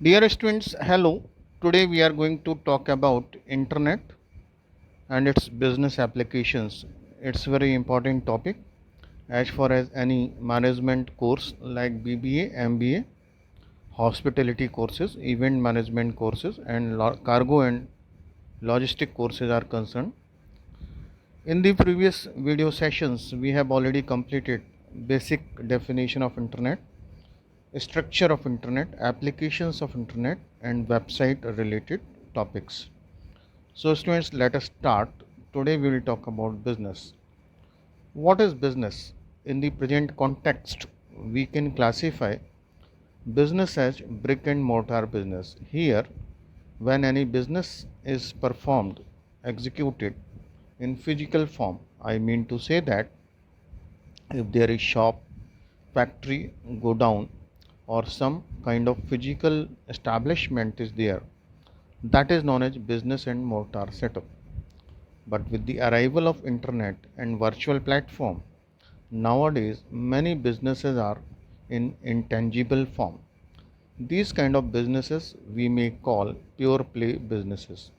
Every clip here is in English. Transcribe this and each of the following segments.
Dear students, hello. Today we are going to talk about internet and its business applications. It's a very important topic as far as any management course like BBA, MBA, hospitality courses, event management courses and cargo and logistic courses are concerned. In the previous video sessions, we have already completed basic definition of internet, structure of internet, applications of internet and website related topics. So students, let us start. Today we will talk about business. What is business? In the present context, we can classify business as brick and mortar business. Here, when any business is performed, executed in physical form, I mean to say that if there is shop, factory, godown or some kind of physical establishment is there, that is known as business and mortar setup. But with the arrival of internet and virtual platform, nowadays many businesses are in intangible form. These kind of businesses we may call pure play businesses.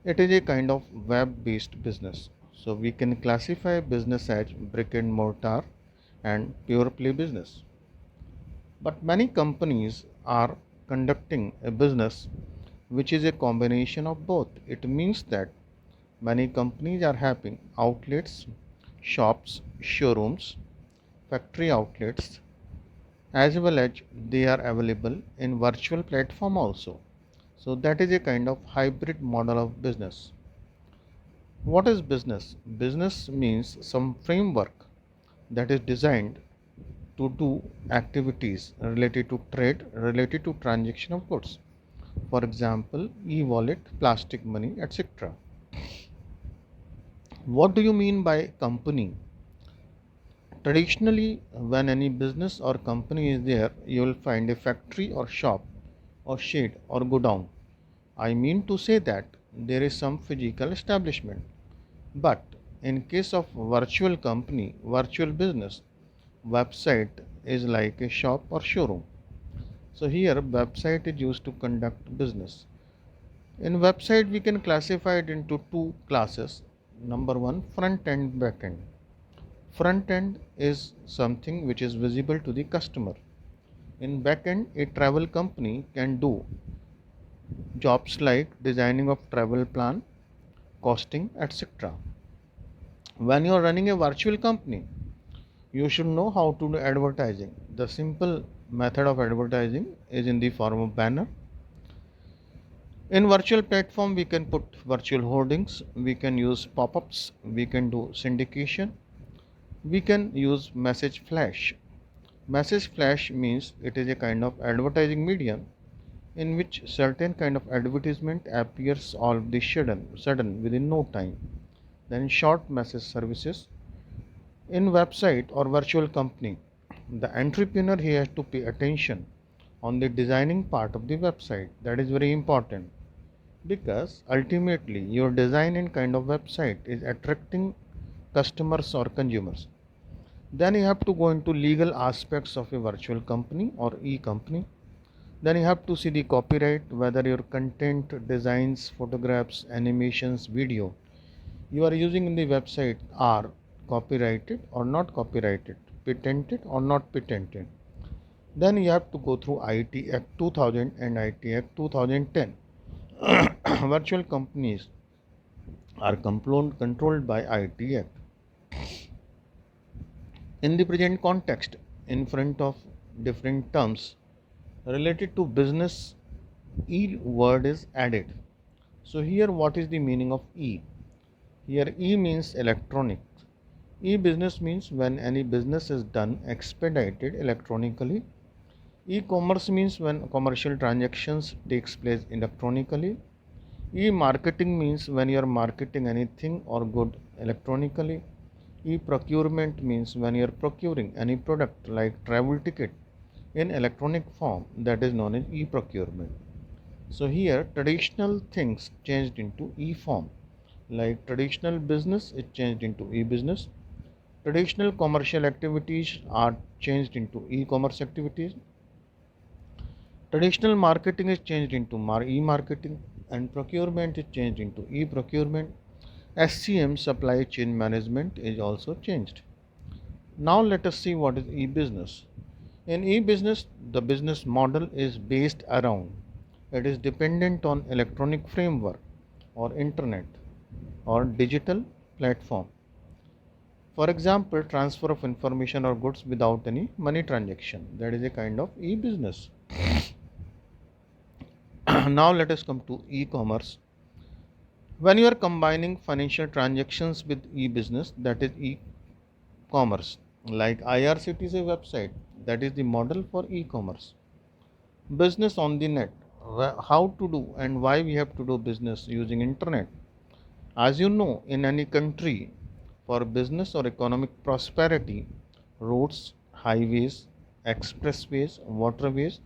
It is a kind of web based business. So we can classify business as brick and mortar and pure play business. But many companies are conducting a business which is a combination of both. It means that many companies are having outlets, shops, showrooms, factory outlets, as well as they are available in virtual platform also. So that is a kind of hybrid model of business. What is business? Business means some framework that is designed to do activities related to trade, related to transaction of goods. For example, e-wallet, plastic money, etc. What do you mean by company? Traditionally, when any business or company is there, you will find a factory or shop or shed or godown. I mean to say that there is some physical establishment. But in case of virtual company, virtual business, website is like a shop or showroom. So here website is used to conduct business. In website we can classify it into two classes. Number one, front end, back end. Front end is something which is visible to the customer. In back end, a travel company can do jobs like designing of travel plan, costing, etc. When you are running a virtual company, you should know how to do advertising. The simple method of advertising is in the form of banner. In virtual platform, we can put virtual hoardings, we can use pop-ups, we can do syndication, we can use message flash. Message flash means it is a kind of advertising medium in which certain kind of advertisement appears all of the sudden within no time. Then short message services. In website or virtual company, the entrepreneur he has to pay attention on the designing part of the website. That is very important because ultimately your design and kind of website is attracting customers or consumers. Then you have to go into legal aspects of a virtual company or e-company. Then you have to see the copyright, whether your content, designs, photographs, animations, video you are using in the website are copyrighted or not copyrighted, patented or not patented. Then you have to go through IT Act 2000 and IT Act 2010. Virtual companies are controlled by IT Act. In the present context, in front of different terms related to business, E word is added. So here what is the meaning of E? Here E means electronic. E-business means when any business is done expedited electronically. E-commerce means when commercial transactions takes place electronically. E-marketing means when you are marketing anything or good electronically. E-procurement means when you are procuring any product like travel ticket in electronic form, that is known as e-procurement. So here traditional things changed into e-form, like traditional business is changed into e-business. Traditional commercial activities are changed into e-commerce activities. Traditional marketing is changed into e-marketing, and procurement is changed into e-procurement. SCM, supply chain management, is also changed. Now let us see what is e-business. In e-business, the business model is based around, it is dependent on electronic framework or internet or digital platform. For example, transfer of information or goods without any money transaction. That is a kind of e-business. Now let us come to e-commerce. When you are combining financial transactions with e-business, that is e-commerce. Like IRCTC website, that is the model for e-commerce. Business on the net, how to do and why we have to do business using internet. As you know, in any country, for business or economic prosperity, roads, highways, expressways, waterways,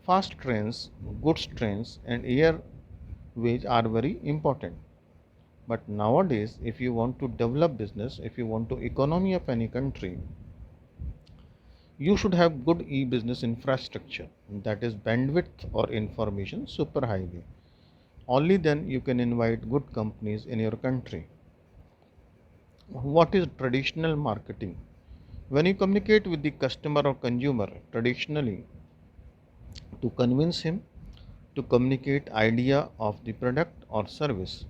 fast trains, goods trains, and airways are very important. But nowadays, if you want to develop business, if you want to economy of any country, you should have good e-business infrastructure, that is bandwidth or information superhighway. Only then you can invite good companies in your country. What is traditional marketing? When you communicate with the customer or consumer traditionally to convince him to communicate idea of the product or service,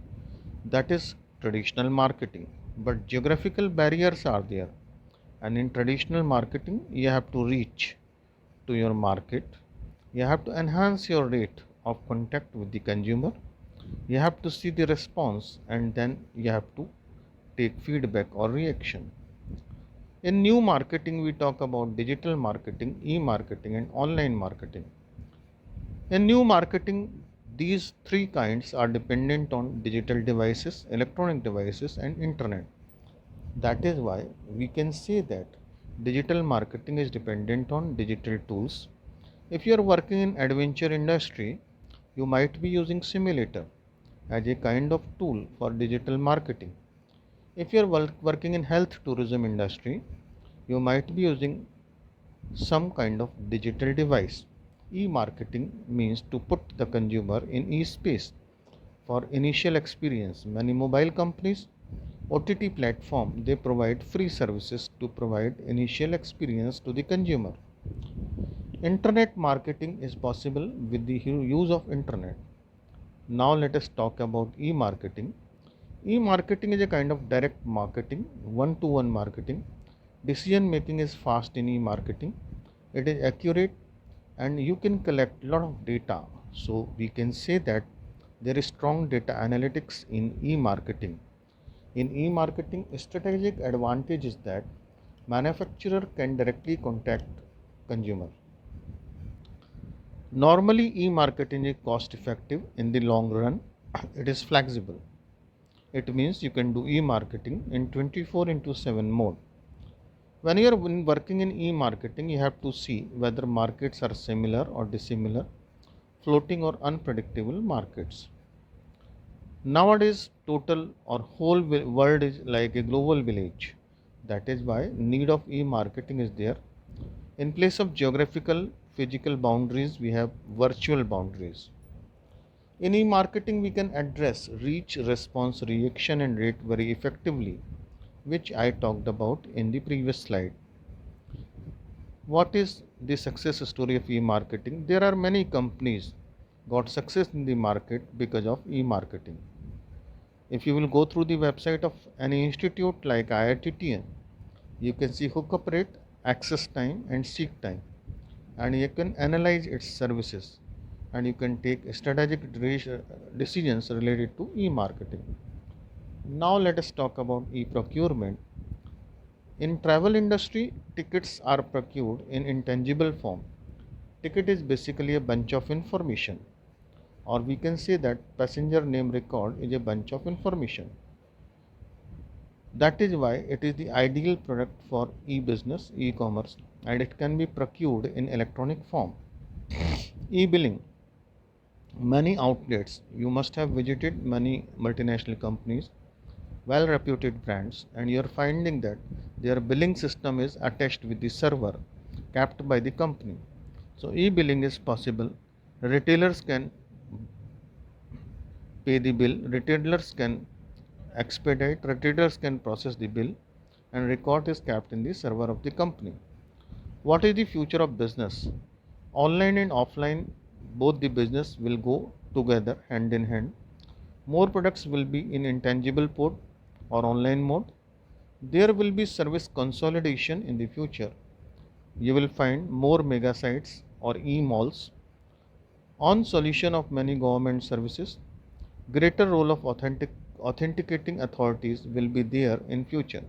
that is traditional marketing. But geographical barriers are there, and in traditional marketing you have to reach to your market, you have to enhance your rate of contact with the consumer, you have to see the response, and then you have to take feedback or reaction. In new marketing, we talk about digital marketing, e marketing, and online marketing. In new marketing, these three kinds are dependent on digital devices, electronic devices, and internet. That is why we can say that digital marketing is dependent on digital tools. If you are working in adventure industry, you might be using simulator as a kind of tool for digital marketing. If you are working in health tourism industry, you might be using some kind of digital device. E-marketing means to put the consumer in e-space for initial experience. Many mobile companies, OTT platform, they provide free services to provide initial experience to the consumer. Internet marketing is possible with the use of internet. Now let us talk about e-marketing. E-marketing is a kind of direct marketing, one-to-one marketing. Decision making is fast in e-marketing. It is accurate and you can collect a lot of data. So we can say that there is strong data analytics in e-marketing. In e-marketing, strategic advantage is that manufacturer can directly contact consumer. Normally, e-marketing is cost effective in the long run. It is flexible. It means you can do e-marketing in 24 into 7 mode. When you are working in e-marketing, you have to see whether markets are similar or dissimilar, floating or unpredictable markets. Nowadays, total or whole world is like a global village. That is why need of e-marketing is there. In place of geographical, physical boundaries, we have virtual boundaries. In e-marketing, we can address reach, response, reaction, and rate very effectively, which I talked about in the previous slide. What is the success story of e-marketing? There are many companies got success in the market because of e-marketing. If you will go through the website of any institute like IITTN, you can see hookup rate, access time, and seek time, and you can analyze its services, and you can take strategic decisions related to e-marketing. Now let us talk about e-procurement. In travel industry, tickets are procured in intangible form. Ticket is basically a bunch of information, or we can say that passenger name record is a bunch of information. That is why it is the ideal product for e-business, e-commerce, and it can be procured in electronic form. E-billing. Many outlets, you must have visited many multinational companies, well reputed brands, and you are finding that their billing system is attached with the server kept by the company. So e-billing is possible Retailers can pay the bill, retailers can expedite, retailers can process the bill, and record is kept in the server of the company. What is the future of business? Online and offline, both the business will go together hand in hand. More products will be in intangible mode or online mode. There will be service consolidation in the future. You will find more mega sites or e-malls on solution of many government services. Greater role of authenticating authorities will be there in future.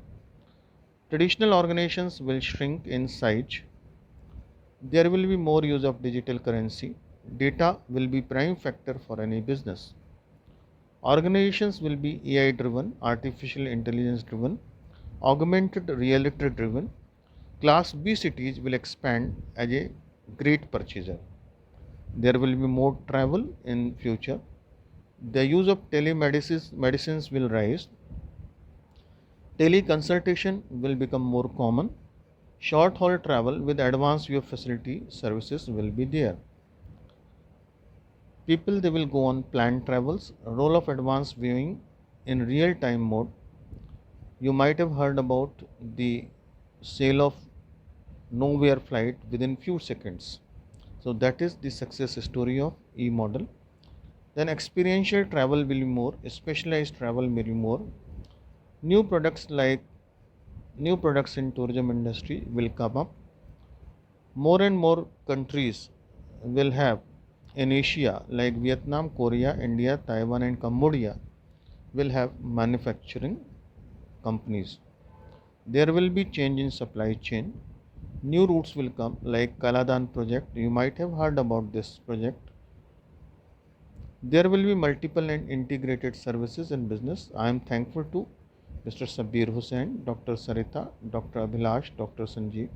Traditional organizations will shrink in size. There will be more use of digital currency. Data will be prime factor for any business. Organizations will be AI driven, artificial intelligence driven, augmented reality driven. Class B cities will expand as a great purchaser. There will be more travel in future. The use of telemedicine medicines will rise. Teleconsultation will become more common. Short haul travel with advanced view facility services will be there. People they will go on planned travels. Role of advanced viewing in real time mode. You might have heard about the sale of nowhere flight within few seconds. So that is the success story of E model. Then experiential travel will be more, specialized travel will be more. New products like new products in tourism industry will come up. More and more countries will have in Asia like Vietnam, Korea, India, Taiwan and Cambodia will have manufacturing companies. There will be change in supply chain. New routes will come like Kaladan project. You might have heard about this project. There will be multiple and integrated services in business. I am thankful to Mr. Sabir Hussain, Dr. Sarita, Dr. Abhilash, Dr. Sanjeev